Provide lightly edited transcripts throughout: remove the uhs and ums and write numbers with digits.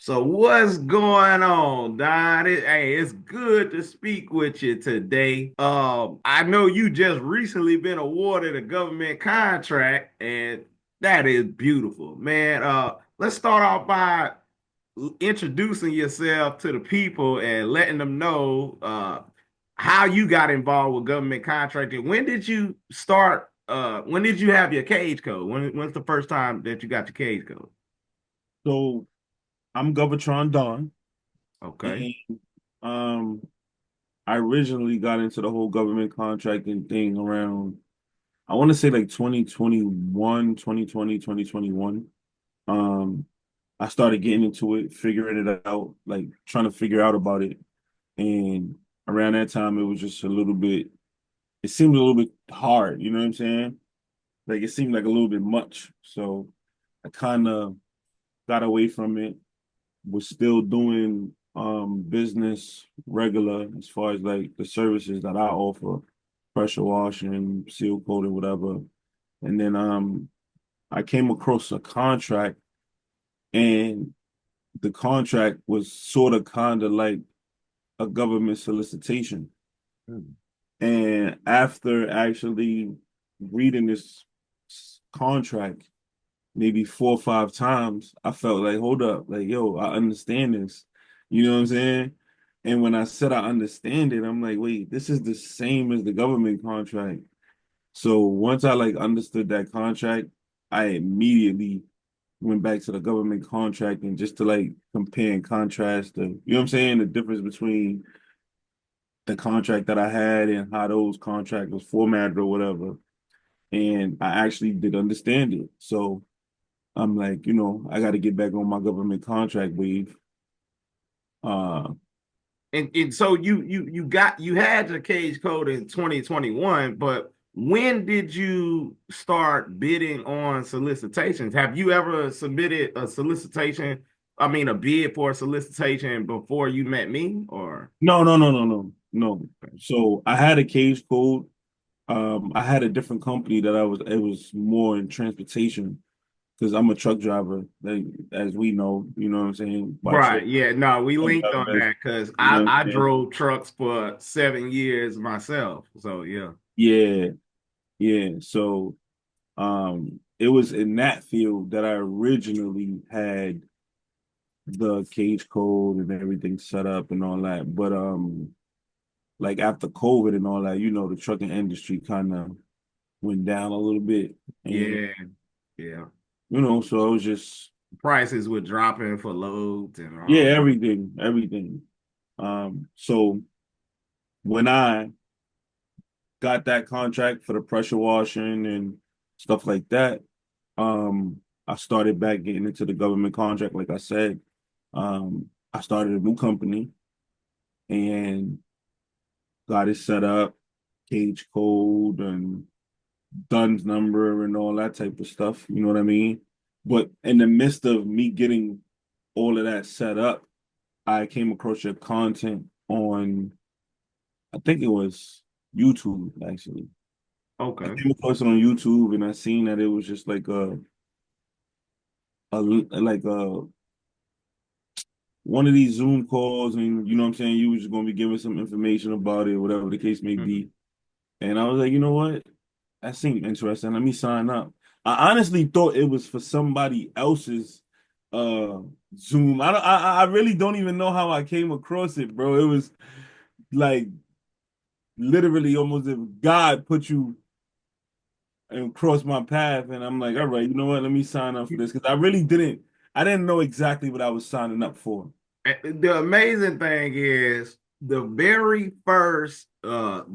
So what's going on, Don? Hey, it's good to speak with you today. I know you just recently been awarded a government contract, and that is beautiful, man. Let's start off by introducing yourself to the people and letting them know how you got involved with government contracting. When did you start? When did you have your cage code? When's the first time that you got your cage code? So I'm Govatron Don, Okay. and um, I originally got into the whole government contracting thing around, I want to say like 2021, 2020, 2021. Um, I started getting into it, figuring it out, like trying to figure out about it. And around that time, it was just a little bit, it seemed a little bit hard, you know what I'm saying? Like it seemed like a little bit much. So I kind of got away from it, was still doing business regular as far as like the services that I offer, pressure washing, seal coating, whatever. And then I came across a contract, and the contract was sort of kind of like a government solicitation. Hmm. And after actually reading this contract maybe 4 or 5 times, I felt like, hold up, like, yo, I understand this. You know what I'm saying? And when I said I understand it, I'm like, wait, this is the same as the government contract. So once I like understood that contract, I immediately went back to the government contract and just to like compare and contrast the, you know what I'm saying, the difference between the contract that I had and how those contracts was formatted or whatever. And I actually did understand it. So I'm like, I got to get back on my government contract wave. Uh, And so you had your cage code in 2021, but when did you start bidding on solicitations? Have you ever submitted a solicitation? I mean, a bid for a solicitation before you met me, or no, no, no, no, no, no. So I had a cage code. I had a different company that it was more in transportation because I'm a truck driver, like, as we know, you know what I'm saying, by trade. right? Yeah, no, we Truck linked on driver, that because you know what I'm I saying? drove trucks for 7 years myself. So yeah. Yeah, yeah. So it was in that field that I originally had the cage code and everything set up and all that. But like after COVID and all that, the trucking industry kind of went down a little bit. And, Yeah, yeah. so it was just, Prices were dropping for loads and yeah, all. everything, everything. So when I got that contract for the pressure washing and stuff like that, I started back getting into the government contract, like I said. I started a new company and got it set up, cage code and Dun's number and all that type of stuff. You know what I mean? But in the midst of me getting all of that set up, I came across your content on, I think it was YouTube, actually. I Okay. came across it on YouTube and I seen that it was just like like one of these Zoom calls, and you know what I'm saying, you was just gonna be giving some information about it, whatever the case may Mhm. be. And I was like, you know what? That seemed interesting. Let me sign up. I honestly thought it was for somebody else's uh Zoom. I really don't even know how I came across it, bro. It was like literally almost if God put you and crossed my path, and I'm like, all right, you know what? Let me sign up for this because I didn't know exactly what I was signing up for. The amazing thing is the very first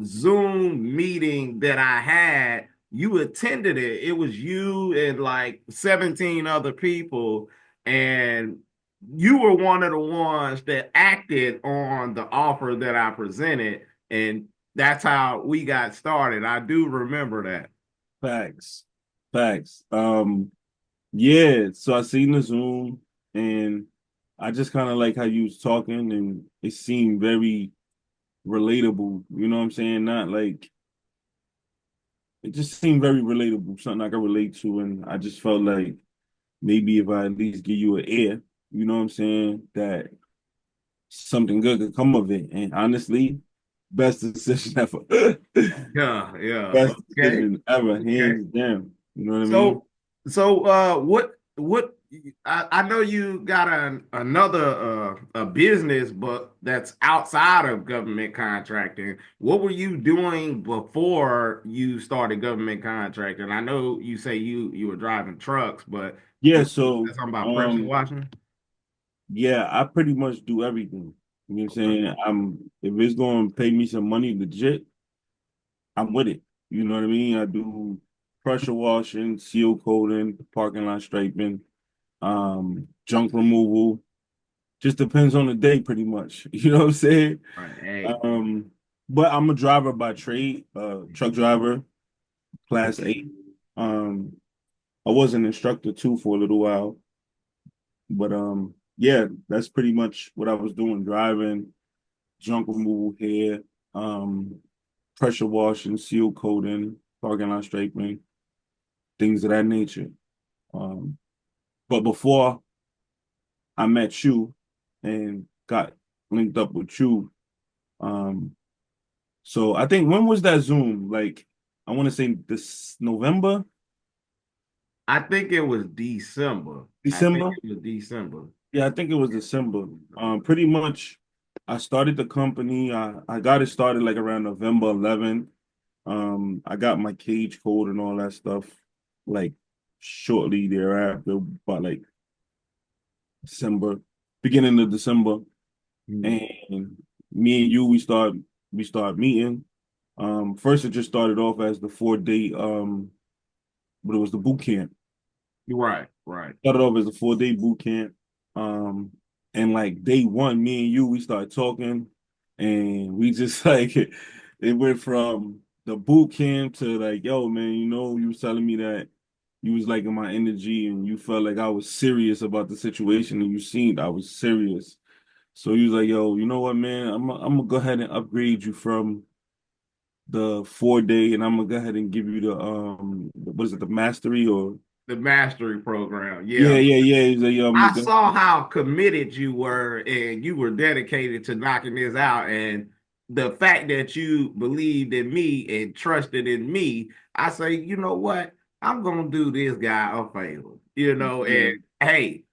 Zoom meeting that I had, you attended it. It was you and like 17 other people, and you were one of the ones that acted on the offer that I presented, and that's how we got started. I do remember that. Facts. Facts. Yeah, so I seen the Zoom and I just kind of like how you was talking and it seemed very relatable. You know what I'm saying? Not like it just seemed very relatable, something I could relate to. And I just felt like maybe if I at least give you an ear, you know what I'm saying, that something good could come of it. And honestly, best decision ever. Yeah, yeah. Best Okay. decision ever, Okay. hands down. You know what I mean? So, what I know you got another a business, but that's outside of government contracting. What were you doing before you started government contracting? I know you say you were driving trucks, but Yeah, you so said something about pressure washing. yeah, I pretty much do everything. You know what I'm Okay. saying? I'm if it's gonna pay me some money legit, I'm with it. You know what I mean? I do pressure washing, seal coating, parking lot striping, junk removal. Just depends on the day, pretty much. You know what I'm saying? Right. Hey. Um, but I'm a driver by trade, truck driver, class 8. Um, I was an instructor too for a little while, but yeah, that's pretty much what I was doing, driving, junk removal here, um, pressure washing, seal coating, parking lot striping, things of that nature. Um, but before I met you and got linked up with you, um, so I think when was that Zoom? Like, I want to say this November, I think it was December. I think December. it was December. Yeah, I think it was December. Pretty much, I started the company. I got it started like around November 11th. I got my cage code and all that stuff like shortly thereafter, about like December, beginning of December. Hmm. And me and you, we start meeting. First it just started off as the 4 day, but it was the boot camp. Right, right. Started off as a 4 day boot camp. Um, and like day one, me and you, we started talking, and we just like it went from the boot camp to like, yo, man, you was telling me that you was liking my energy and you felt like I was serious about the situation, and you seen I was serious. So he was like, yo, you know what, man? I'm gonna go ahead and upgrade you from the 4 day, and I'm gonna go ahead and give you the what is it, the mastery or The mastery program. yeah, Yeah. yeah, yeah. He's like, yo, I'm I gonna saw go. how committed you were and you were dedicated to knocking this out. And the fact that you believed in me and trusted in me, I say, you know what? I'm gonna do this guy a favor, Yeah, and hey,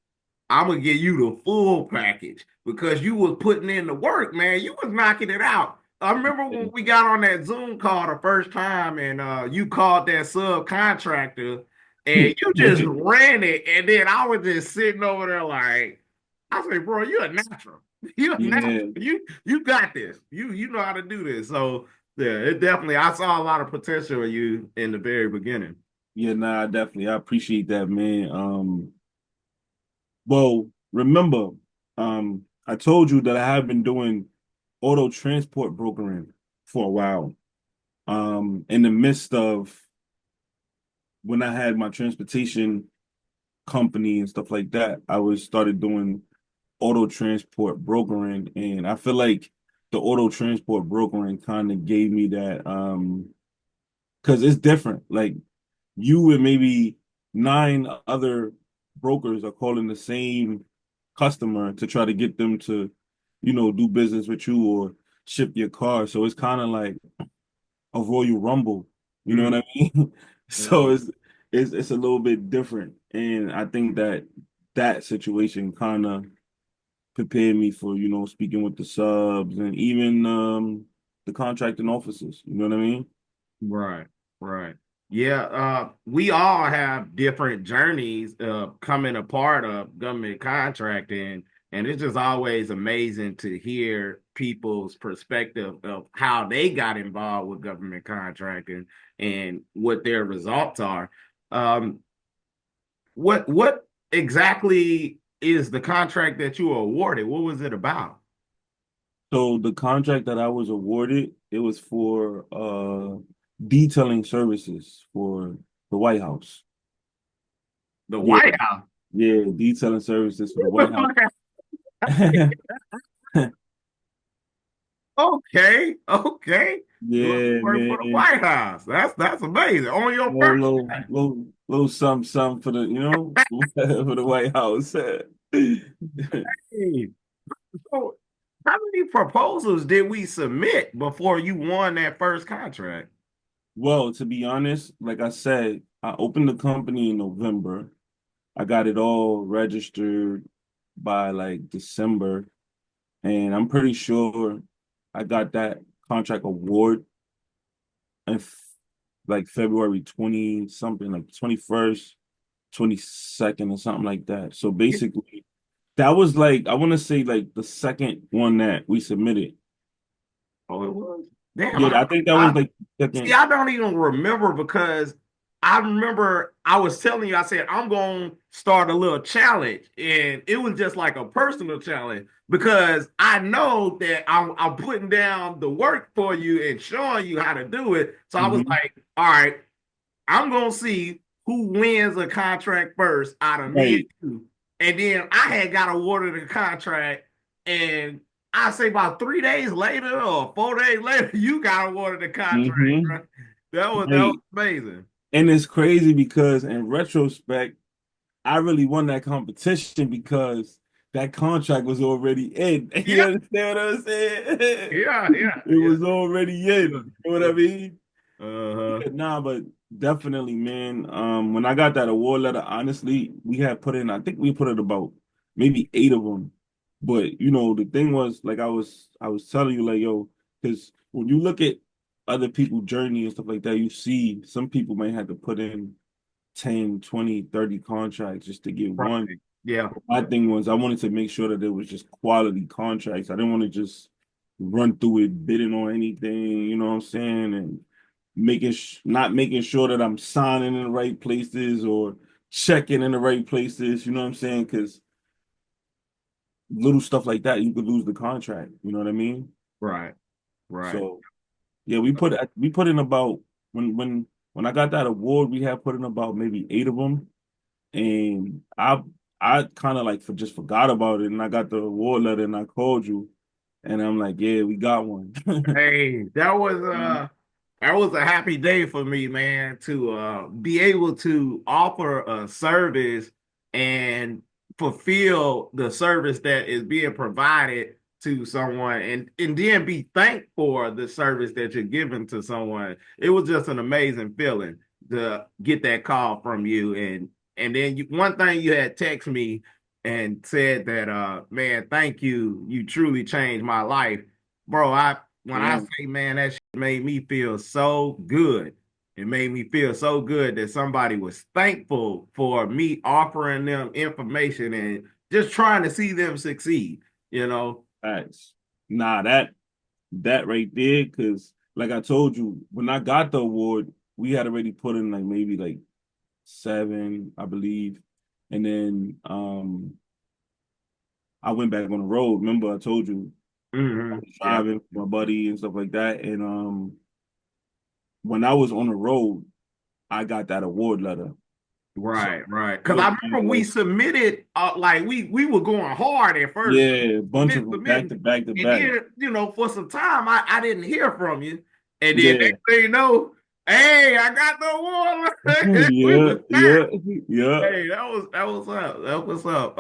I'm gonna give you the full package because you was putting in the work, man. You was knocking it out. I remember when yeah, we got on that Zoom call the first time, and you called that subcontractor, and you just ran it, and then I was just sitting over there like, I say, bro, you're a natural. You're a natural. yeah, You got this. You know how to do this. So yeah, it definitely. I saw a lot of potential in you in the very beginning. yeah. Nah, definitely, I appreciate that, man. Well, remember, I told you that I have been doing auto transport brokering for a while. In the midst of when I had my transportation company and stuff like that, I was started doing auto transport brokering, and I feel like the auto transport brokering kind of gave me that because it's different. Like you and maybe 9 other brokers are calling the same customer to try to get them to, do business with you or ship your car. So it's kind of like a Royal Rumble. You know what Mm, I mean? So mm. it's a little bit different, and I think that that situation kind of prepared me for speaking with the subs and even the contracting officers. You know what I mean? Right, right. Yeah, we all have different journeys coming a part of government contracting, and it's just always amazing to hear people's perspective of how they got involved with government contracting and what their results are. Um, what exactly is the contract that you were awarded? What was it about? So the contract that I was awarded, it was for detailing services for the White House. The Yeah, White House. yeah, detailing services for the White House. Okay, okay. Doing some Yeah, work for the man. White House. That's amazing. On your Little, first little, time. little, little something, something for the, for the White House. Hey, so how many proposals did we submit before you won that first contract? Well, to be honest, like I said, I opened the company in November. I got it all registered by like December, and I'm pretty sure I got that contract award in like February 20 something, like 21st, 22nd, or something like that. So basically, that was like, I want to say like the second one that we submitted. Oh, it was. Damn, Yeah, I think that was I like the see. second. I don't even remember because I remember I was telling you. I said I'm going to start a little challenge, and it was just like a personal challenge because I know that I'm putting down the work for you and showing you how to do it. So I was Mhm. like, all right, I'm gonna see who wins a contract first out of me and Right. you. And then I had got awarded a contract, and I say about 3 days later or 4 days later, you got awarded a contract, Hmm. right? That was Right. amazing. And it's crazy because in retrospect, I really won that competition because that contract was already in. You Yeah, understand what I'm saying? yeah, yeah, It yeah. was already in. You know what I mean? Uh-huh. Yeah, nah, but definitely, man. When I got that award letter, honestly, we had put in, I think we put in about maybe eight of them. But the thing was, like I was telling you, like, yo, because when you look at other people's journey and stuff like that, you see some people might have to put in 10, 20, 30 contracts just to get one. Right. Yeah. My thing was I wanted to make sure that it was just quality contracts. I didn't want to just run through it bidding on anything, you know what I'm saying? And not making sure that I'm signing in the right places or checking in the right places, you know what I'm saying? Because little stuff like that, you could lose the contract, you know what I mean? Right. Right. So yeah, we put in about when I got that award, we had put in about maybe eight of them. And I kind of like just forgot about it, and I got the award letter, and I called you, and I'm like, yeah, we got one. Hey, that was a happy day for me, man, to be able to offer a service and fulfill the service that is being provided to someone and then be thanked for the service that you're giving to someone. It was just an amazing feeling to get that call from you and then one thing you had text me and said that man, thank you. You truly changed my life. Bro, I when I Yeah, say, man, that shit made me feel so good. It made me feel so good that somebody was thankful for me offering them information and just trying to see them succeed, you know? facts. Nah, that right there, because like I told you, when I got the award, we had already put in like maybe like seven, I believe, and then I went back on the road. Remember, I told you I was Yeah. driving with my buddy and stuff like that, and when I was on the road, I got that award letter. So Right, right. Because what I it remember we was, submitted, like we were going hard at first, yeah, a bunch of them back submitting, to back to and back. then for some time I didn't hear from you, and then Yeah, next thing you know, hey, I got the award. We yeah, was back. yeah, yeah, Hey, that was up. That was up.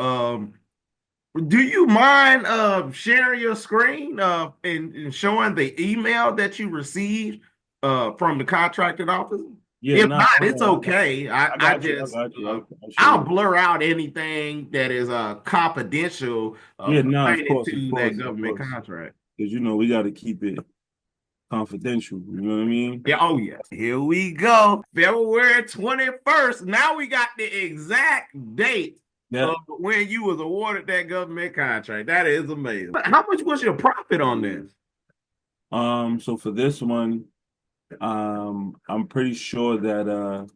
Do you mind sharing your screen and showing the email that you received from the contracted office? yeah. If Nah, not, hold it's on. okay. I I got you. I just got you. I'll show I'll you. blur out anything that is confidential Yeah, nah, pertaining of to that course, of government course. contract. Because we got to keep it confidential. You know what I mean? Yeah, oh yes. Here we go. February 21st. Now we got the exact date Yeah. of when you was awarded that government contract. That is amazing. How much was your profit on this? So for this one, I'm pretty sure that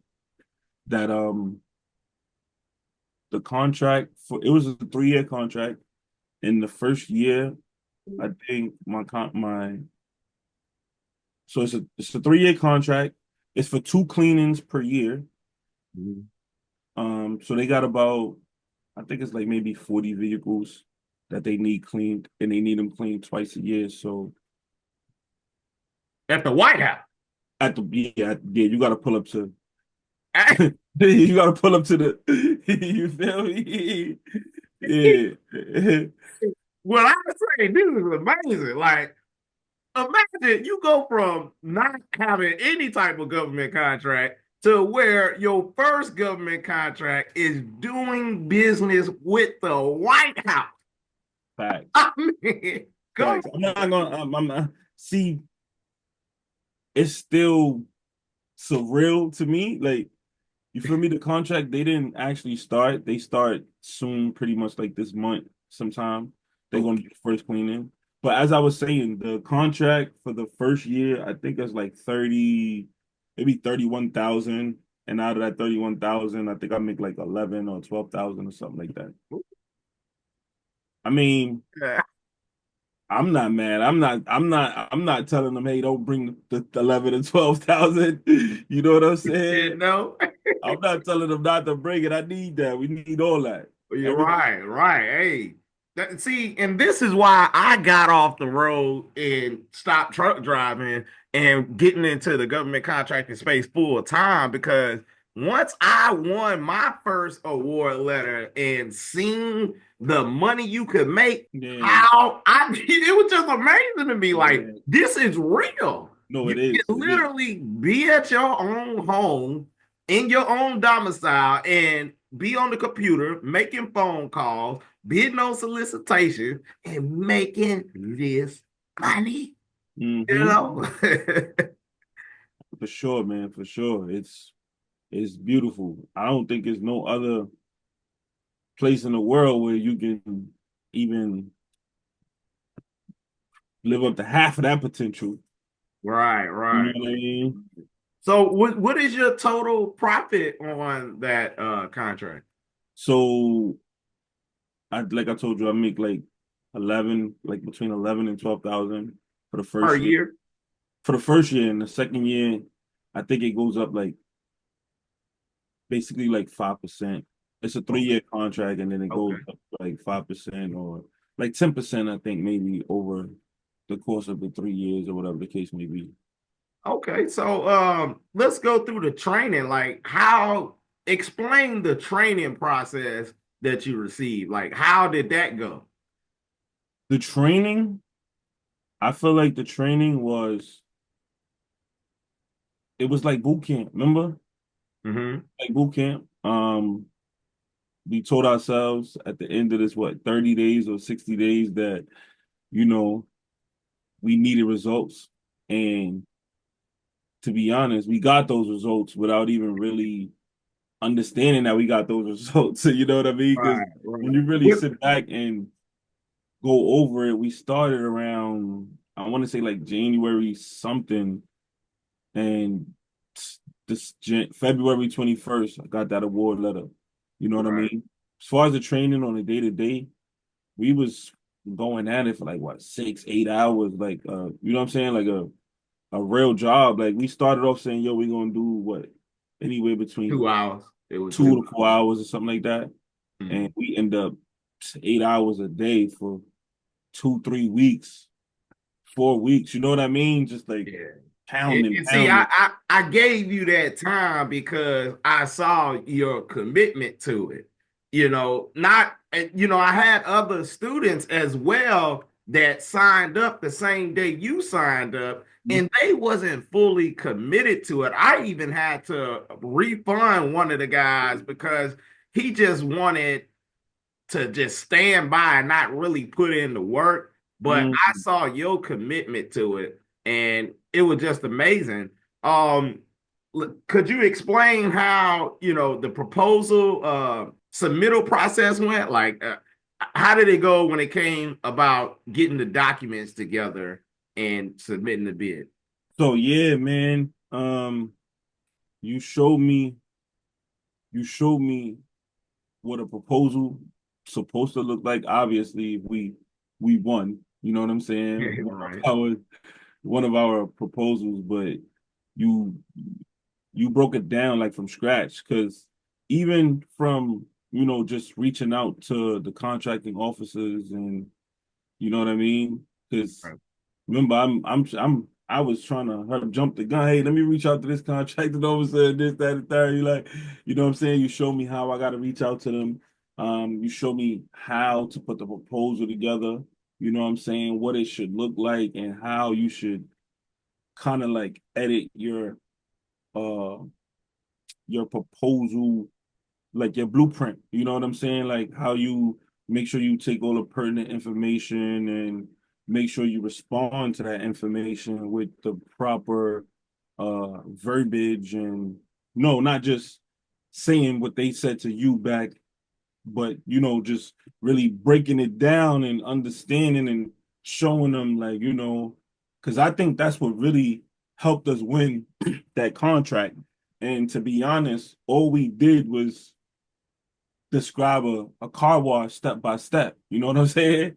the contract for it was a 3-year contract. In the first year, I think my so it's a 3-year contract. It's for two cleanings per year. Mhm. So they got about I think it's like maybe 40 vehicles that they need cleaned, and they need them cleaned twice a year. So At the White House. at the yeah, you got to pull up to you got to pull up to the you feel me? Yeah. Well, I would say this is amazing. Like, imagine you go from not having any type of government contract to where your first government contract is doing business with the White House. Facts. I mean, come Facts. I'm not gonna I'm not see, it's still surreal to me. Like, you feel me? The contract, they didn't actually start. They start soon, pretty much like this month sometime. They're on. gonna do the first cleaning. But as I was saying, the contract for the first year, I think it's like 30, maybe 31,000. And out of that 31,000, I think I make like 11 or 12,000 or something like that. I mean, Yeah, I'm not mad. I'm not telling them, hey, don't bring the 11 and 12,000. You know what I'm you saying? know. I'm not telling them not to bring it. I need that. We need all that. You're Everything. right, right. Hey, see, and this is why I got off the road and stopped truck driving and getting into the government contracting space full time because once I won my first award letter and seen the money you could make, Yeah, how I it was just amazing to me. Like, yeah. this is real. No, You it can is. It is. literally be at your own home in your own domicile and be on the computer making phone calls, bidding on solicitations, and making this money. You Hmm. know? For sure, man. For sure. It's beautiful. I don't think there's no other place in the world where you can even live up to half of that potential. Right, You know right. what I mean? So what is your total profit on that contract So I like I told you, I make like 11, like between 11 and 12,000 for the per first year. year? For the first year, and the second year, I think it goes up like basically like 5%. It's a Okay, 3-year contract, and then it okay. goes up like 5% or like 10%, I think, maybe over the course of the 3 years or whatever the case may be. Okay, so let's go through the training. Like how explain the training process that you received. Like how did that go? The training, I feel like the training was, it was like boot camp, remember? Hmm. Like boot camp. We told ourselves at the end of this, what, 30 days or 60 days that, you know, we needed results. And to be honest, we got those results without even really understanding that we got those results. You know what I mean? Because Right, when right. you really What, sit back and go over it, we started around, I want to say like January something, and this February 21st, I got that award letter. You know what I right. mean? As far as the training on a day to day, we was going at it for like what, 6, 8 hours, like you know what I'm saying? Like a real job. Like we started off saying, yo, we're gonna do what, anywhere between 2 hours. It was two two. to 4 hours or something like that. And Mhm. we end up 8 hours a day for 2, 3 weeks, 4 weeks. You know what I mean? Just like Yeah. pounding, And see, pounding. I gave you that time because I saw your commitment to it. Not, I had other students as well that signed up the same day you signed up, and they wasn't fully committed to it. I even had to refund one of the guys because he just wanted to just stand by and not really put in the work. But I Mm-hmm. saw your commitment to it, and it was just amazing. Um, could you explain how the proposal submittal process went? Like, how did it go when it came about getting the documents together and submitting the bid? So yeah, man. You showed me, you showed me what a proposal supposed to look like. Obviously, if we won, you know what I'm saying? Right. One of our proposals, but you you broke it down like from scratch, because even from, just reaching out to the contracting officers, and you know what I mean? Because Right. remember, I was trying to jump the gun. Hey, let me reach out to this contracting officer, this, that, and third. You like, you know what I'm saying? You show me how I got to reach out to them. You show me how to put the proposal together. You know what I'm saying? What it should look like and how you should kind of like edit uh your proposal, like your blueprint. You know what I'm saying? Like how you make sure you take all the pertinent information and make sure you respond to that information with the proper verbiage and no, not just saying what they said to you back, but just really breaking it down and understanding and showing them like, because I think that's what really helped us win that contract. And to be honest, all we did was describe a car wash step by step. You know what I'm saying?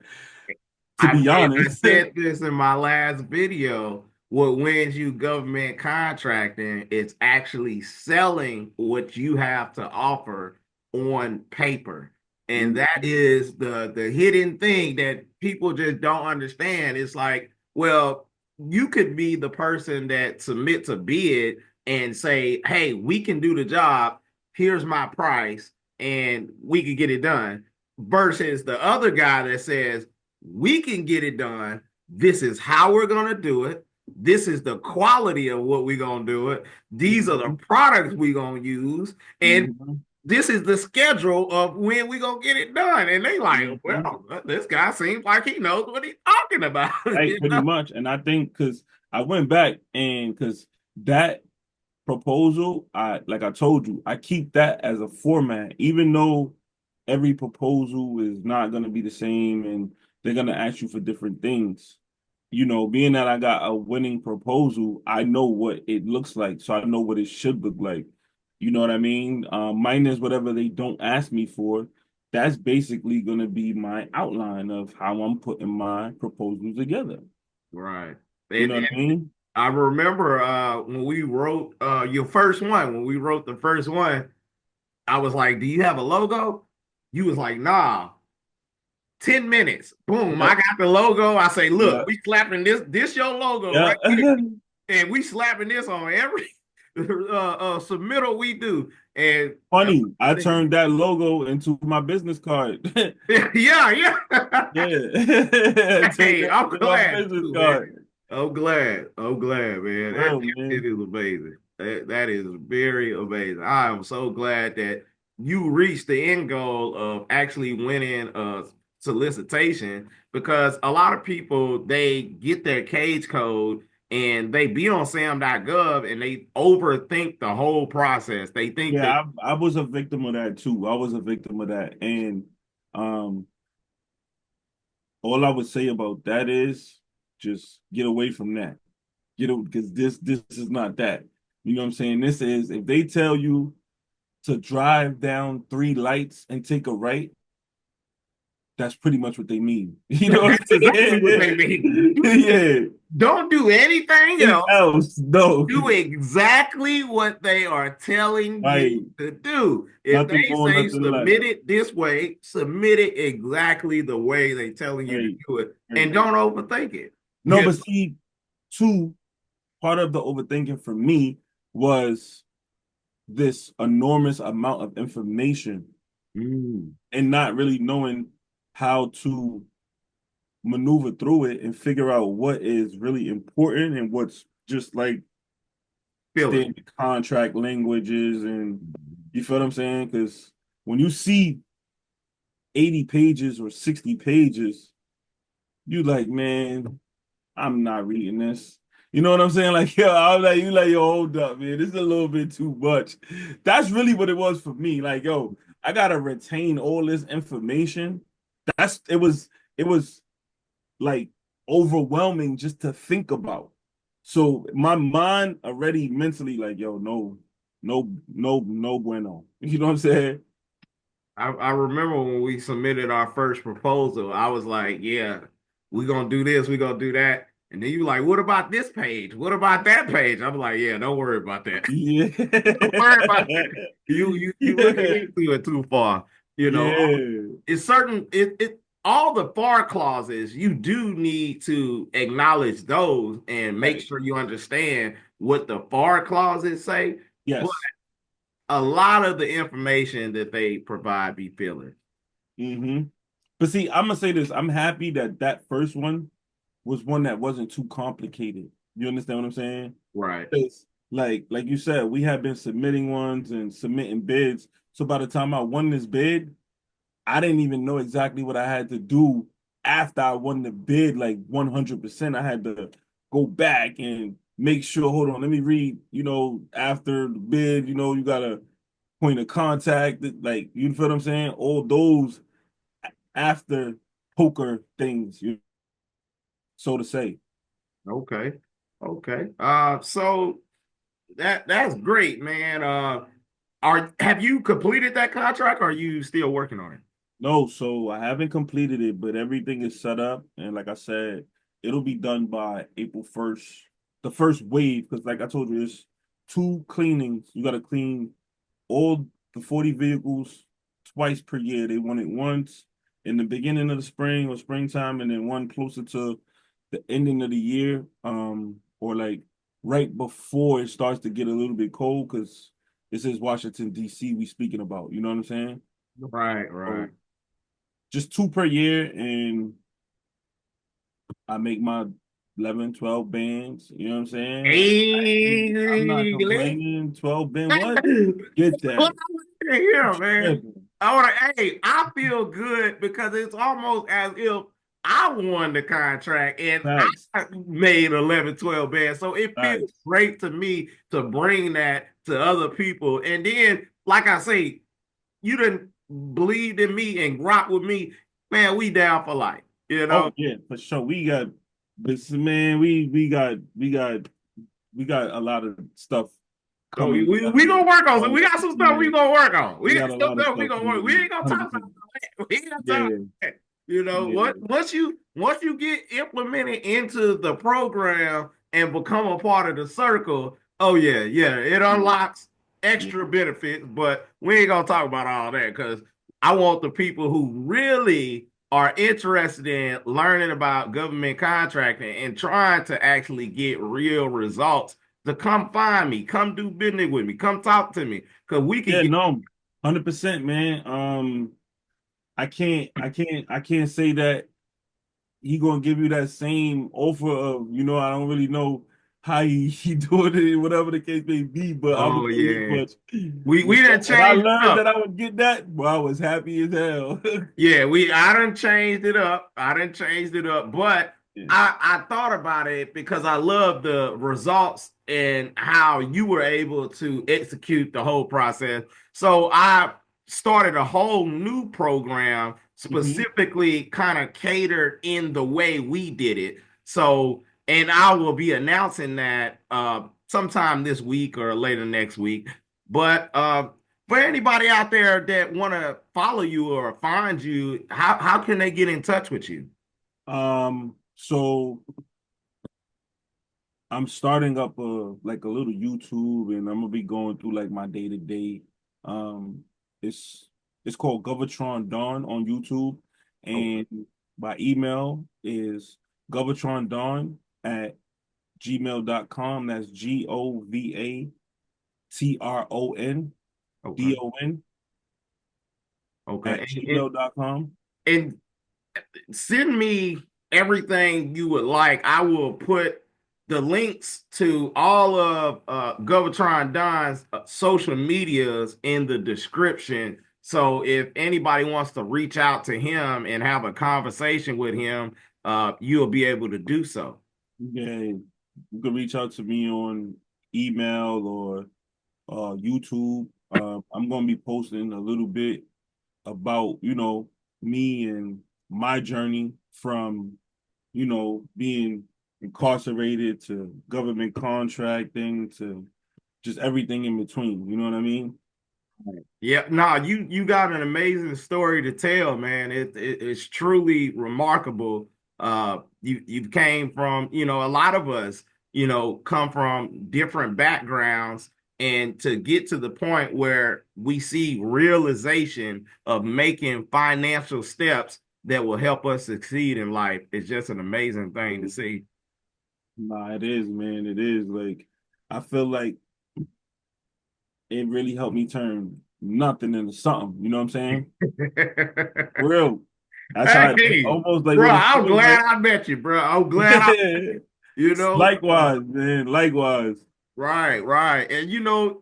To be I honest. said this in my last video. What wins you government contracting is actually selling what you have to offer on paper. And that is the hidden thing that people just don't understand. It's like, well, you could be the person that submits a bid and say, hey, we can do the job. Here's my price, and we can get it done. Versus the other guy that says, we can get it done. This is how we're going to do it. This is the quality of what we're going to do it. These are the Mhm, products we're going to use. And mhm, this is the schedule of when we're going to get it done. And they like, mhm. well, this guy seems like he knows what he's talking about. Right, You pretty know? much. And I think because I went back and because that proposal, like I told you, I keep that as a format, even though every proposal is not going to be the same and they're going to ask you for different things. Being that I got a winning proposal, I know what it looks like, so I know what it should look like. You know what I mean? Minus whatever they don't ask me for. That's basically going to be my outline of how I'm putting my proposals together. Right. You And know what I mean? I remember when we wrote your first one, when we wrote the first one, I was like, do you have a logo? You was like, nah. 10 minutes. Boom. I Yep. got the logo. I say, look, Yeah. we slapping this your logo Yeah. right here. And we slapping this on every submittal we do. And Funny, I turned that logo into my business card. yeah, yeah. Yeah. Take Hey, that I'm to my glad business too, man. card. I'm glad. I'm glad, man. Real, It man. is amazing. That is very amazing. I am so glad that you reached the end goal of actually winning a solicitation because a lot of people they get their cage code and they be on sam.gov and they overthink the whole process. They think that Yeah, I was a victim of that too. I was a victim of that. And um all I would say about that is just get away from that. Because this is not that. You know what I'm saying? This is if they tell you to drive down three lights and take a right, that's pretty much what they mean. You know what that's I'm exactly what they saying? mean. Yeah. Don't do anything Anything else. else? No. Do exactly what they are telling you Right. to do. If Nothing they more, say nothing less. submit it this way, submit it exactly the way they're telling you to Right. do it, and Right. don't overthink it. No, You but see, too, part of the overthinking for me was this enormous amount of information know? and not really knowing how to maneuver through it and figure out what is really important and what's just like Filler. standard contract languages and you feel what I'm saying? Because when you see 80 pages or 60 pages, you like, man, I'm not reading this. You know what I'm saying? Like, yo, I'm like, you like, yo, hold up, man. This is a little bit too much. That's really what it was for me. Like, yo, I gotta retain all this information. It was like overwhelming just to think about. So my mind already mentally like, yo, no, no, no, no bueno. You know what I'm saying? I remember when we submitted our first proposal, I was like, yeah, we're gonna do this, we're gonna do that. And then you like, what about this page? What about that page? I'm like, yeah, don't worry about that. Yeah. Don't worry about that. You looking Yeah. into it too far. You know, Yeah. it's certain it all the FAR clauses, you do need to acknowledge those and make Right. sure you understand what the FAR clauses say. But Yes. a lot of the information that they provide be filler. hmm But see, I'm gonna say this. I'm happy that that first one was one that wasn't too complicated. You understand what I'm saying? Right. It's like you said, we have been submitting ones and submitting bids. So by the time I won this bid, I didn't even know exactly what I had to do after I won the bid, like 100%. I had to go back and make sure, hold on, let me read, after the bid, you got a point of contact, like, you feel what I'm saying? All those after poker things, so to say. Okay. Okay. So that's great, man. Have you completed that contract or are you still working on it? No, so I haven't completed it, but everything is set up. And like I said, it'll be done by April 1st, the first wave, because like I told you, there's two cleanings. You got to clean all the 40 vehicles twice per year. They want it once in the beginning of the spring or springtime, and then one closer to the ending of the year, or like right before it starts to get a little bit cold, because this is Washington, D.C. we speaking about. You know what I'm saying? Right, right. So just two per year, and I make my 11, 12 bands. You know what I'm saying? I'm not Hey, complaining. 12 band, what? Get that. yeah, man. Tripping. Hey, I feel good because it's almost as if I won the contract and Facts. I made 11, 12 bands. So it feels Facts. great to me to bring that to other people. And then, like I say, you didn't believe in me and rock with me, man, we down for life, you Oh know? yeah, for sure. But man, we got a lot of stuff So coming we together. gonna work on it. Oh We got some stuff we man, gonna work on. we We got got a some lot of stuff we stuff gonna coming work. We in. ain't gonna talk about 100%. that. We ain't gonna talk Yeah, about that. You know, yeah. once you get implemented into the program and become a part of the circle, oh yeah, yeah, it Yeah. unlocks Yeah. extra benefits, but we ain't gonna talk about all that because I want the people who really are interested in learning about government contracting and trying to actually get real results to come find me, come do business with me, come talk to me, because we can Yeah, get. no, 100%, man. I can't say that he gonna give you that same offer of, I don't really know how he doing it, whatever the case may be, but I'm gonna Oh tell you this yeah, much. we done When I changed it learned up. that I would get that, boy, I was happy as hell. Yeah, I done changed it up. I done changed it up, but Yeah. I thought about it because I love the results and how you were able to execute the whole process. So I started a whole new program hmm specifically kind of catered in the way we did it. So, and I will be announcing that sometime this week or later next week. But for anybody out there that want to follow you or find you, how can they get in touch with you? So I'm starting up like a little YouTube, and I'm gonna be going through like my day to day. Um, it's it's called Govatron Don on YouTube, Okay. and my email is govatrondon at gmail.com. That's Okay. GOVATRONDON Okay. at gmail.com. And send me everything you would like. I will put the links to all of Govatron Don's social medias in the description. So if anybody wants to reach out to him and have a conversation with him, you'll be able to do so. Yeah, you can reach out to me on email or YouTube. I'm gonna be posting a little bit about, me and my journey from, being incarcerated to government contracting to just everything in between. You know what I mean? Yeah, no, you got an amazing story to tell, man. It's truly remarkable. You came from, a lot of us, come from different backgrounds, and to get to the point where we see realization of making financial steps that will help us succeed in life is just an amazing thing to see. Nah, it is, man. It is like I feel like it really helped me turn nothing into something. You know what I'm saying? For real. That's how it, Hey, almost like bro, what it I'm feels glad like. I met you, bro. I'm glad you know. Likewise, man. Likewise. Right, right. And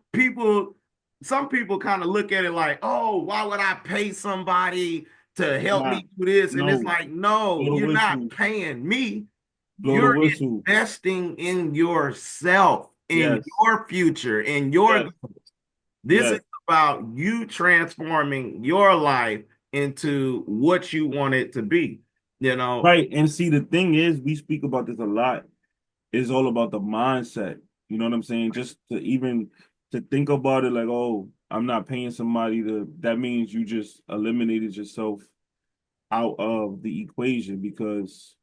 some people kind of look at it like, oh, why would I pay somebody to help Nah, me do this? And it's no. like, no, Blow the you're not whistle. paying me. Blow the You're whistle. investing in yourself, in Yes. your future, in your Yes. goals. This is Yes. about you transforming your life into what you want it to be. You know, Right. And see, the thing is, we speak about this a lot. It's all about the mindset. You know what I'm saying? Just to even to think about it like, oh, I'm not paying somebody to, that means you just eliminated yourself out of the equation because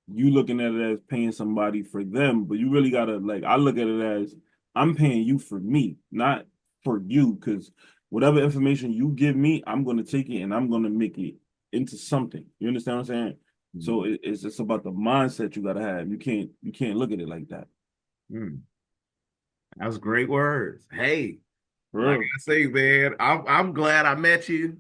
you looking at it as paying somebody for them, but you really gotta like I look at it as I'm paying you for me, not for you, because whatever information you give me, I'm gonna take it and I'm gonna make it into something. You understand what I'm saying? So it's just about the mindset you gotta have. You can't look at it like that. mm, that's great words. Hey, For like real. I say, man, I'm glad I met you.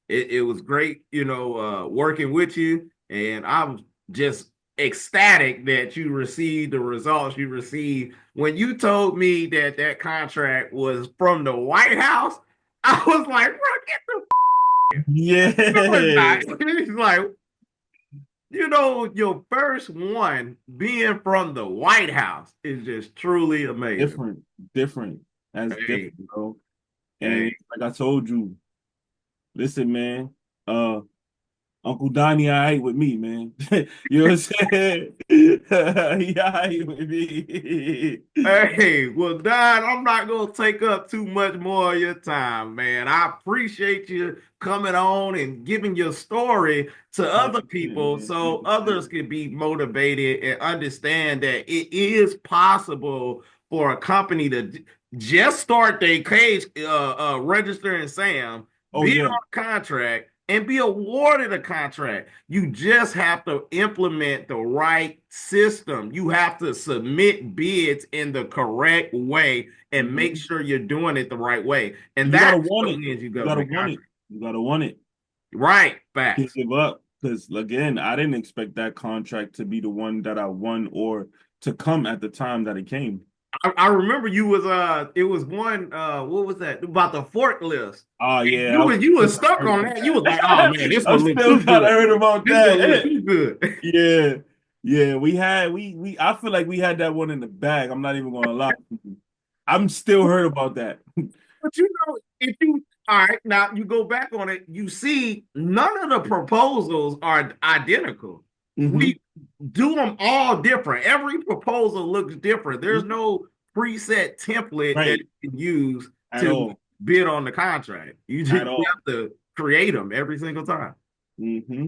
It was great, working with you, and I'm just ecstatic that you received the results you received. When you told me that that contract was from the White House, I was like, bro, get the no, it's Yeah. not. It's like, your first one being from the White House is just truly amazing. Different, different. That's Hey, different, bro. hey. And like I told you, listen, man. Uncle Donnie, all right with me, man. You know what I'm saying? He all right with me. Hey, well, Don, I'm not going to take up too much more of your time, man. I appreciate you coming on and giving your story to other 100%, people man. so others 100%. can be motivated and understand that it is possible for a company to just start their case, registering Sam, Oh, be yeah. on contract, and be awarded a contract. You just have to implement the right system. You have to submit bids in the correct way and make Mhm. sure you're doing it the right way. And You gotta that's want what it. wins you You gotta government want it. contract. You gotta want it. Right. Can't Facts. give up. Because again, I didn't expect that contract to be the one that I won or to come at the time that it came. I remember it was one what was that? About the forklift. Oh And yeah, you was still gotta stuck hurt on about that. You was like, oh man, that. this I'm one look still too gotta good. hurt about This one look that. too good. Yeah. Yeah, we had we I feel like we had that one in the bag. I'm not even gonna lie to you. I'm still hurt about that. But if you all right, now you go back on it, you see none of the proposals are identical. Hmm. We do them all different. Every proposal looks different. There's no preset template that Right. you can use At to all. bid on the contract. At You all. have to create them every single time. Hmm.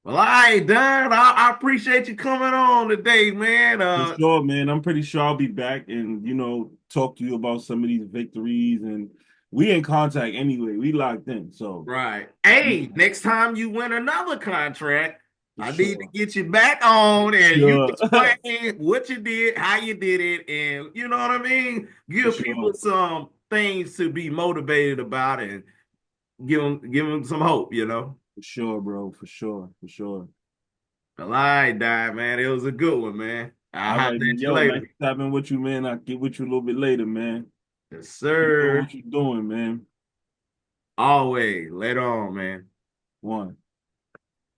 Well, all right, Don. I appreciate you coming on today, man. For sure, man. I'm pretty sure I'll be back and talk to you about some of these victories and we in contact anyway. We locked in. So Right. you Hey, know, next time you win another contract, for I need to sure. get you back on and you Sure. explain what you did, how you did it, and you know what I mean? For Give people sure. some things to be motivated about and give them some hope. For sure, bro. For sure. For sure. Well, I died, man. It was a good one, man. I'll All have right, to man. at you Yo, nice later. tapping with you, man. I'll get with you a little bit later, man. Yes, Keep doing sir. what you're doing, man. Always. Later on, man. One.